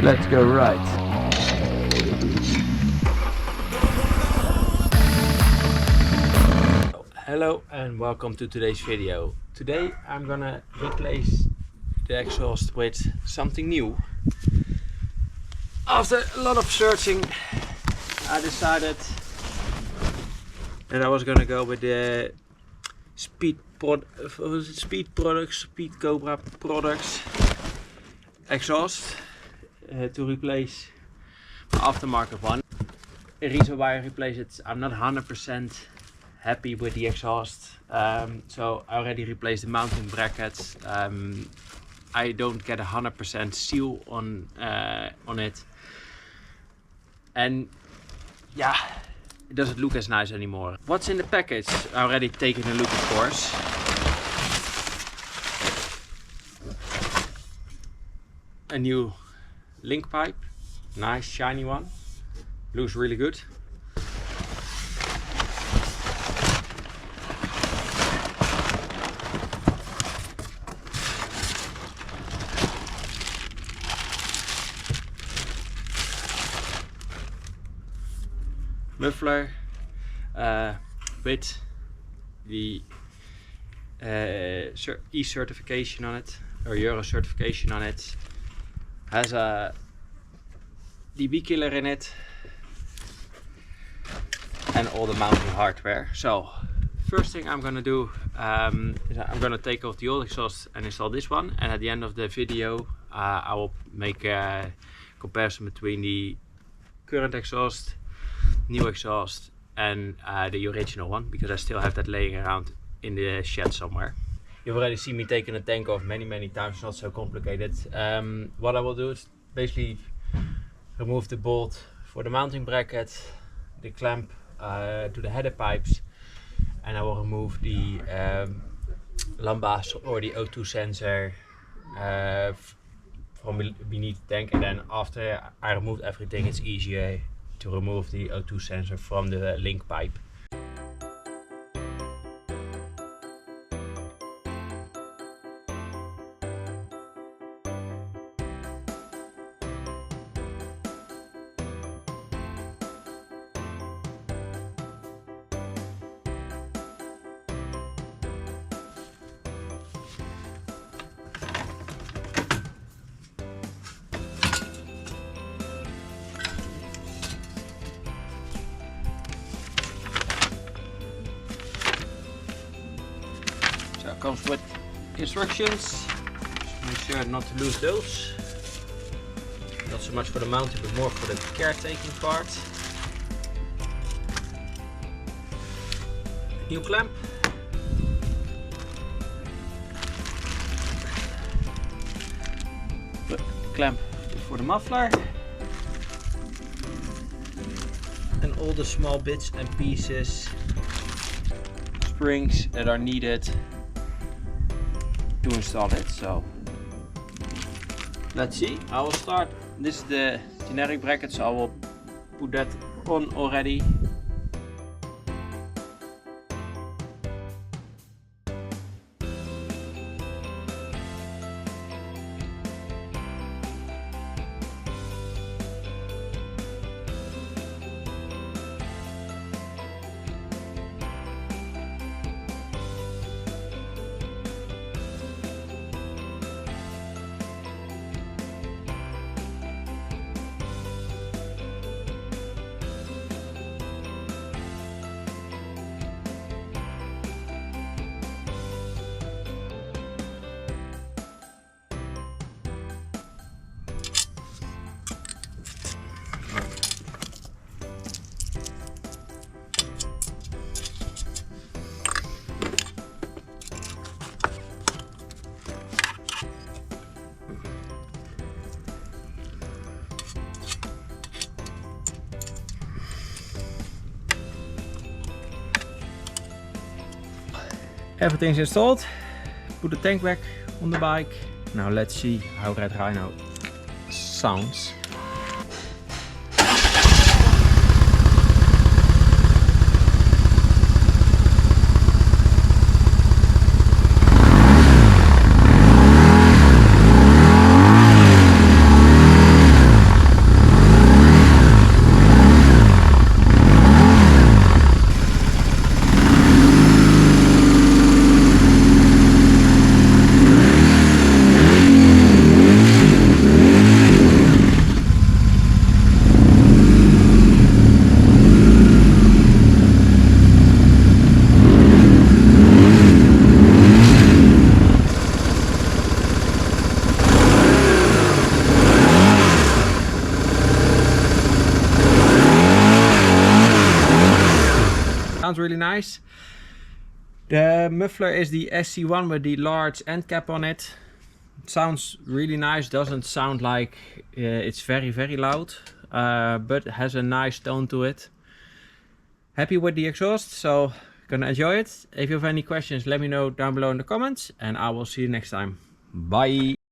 let's go right. Hello and welcome to today's video. Today I'm gonna replace the exhaust with something new. After a lot of searching, I decided that I was gonna go with the Speed Cobra products exhaust to replace the aftermarket one. The reason why I replace it, I'm not 100% happy with the exhaust. So I already replaced the mounting brackets. I don't get 100% seal on it, and yeah, it doesn't look as nice anymore. What's in the package? I already taken a look, of course. A new link pipe, nice shiny one, looks really good. Muffler with the E certification on it, or Euro certification on it. Has a DB killer in it and all the mounting hardware. So first thing I'm gonna do is I'm gonna take off the old exhaust and install this one, and at the end of the video I will make a comparison between the current exhaust, new exhaust, and the original one, because I still have that laying around in the shed somewhere. You've already seen me taking the tank off many times, not so complicated. What I will do is basically remove the bolt for the mounting bracket, the clamp to the header pipes, and I will remove the lambas or the O2 sensor from beneath the tank, and then after I removed everything, it's easier to remove the O2 sensor from the link pipe. So it comes with instructions, just make sure not to lose those. Not so much for the mounting, but more for the caretaking part. New clamp. Clamp for the muffler. And all the small bits and pieces, springs that are needed to install it. So let's see. I will start. This is the generic bracket, so I will put that on already. Everything's installed. Put the tank back on the bike. Now let's see how Red Rhino sounds. sounds really nice. The muffler is the SC1 with the large end cap on it. It sounds really nice, doesn't sound like it's very loud, but it has a nice tone to it. Happy with the exhaust, so gonna enjoy it. If you have any questions, let me know down below in the comments, and I will see you next time. Bye!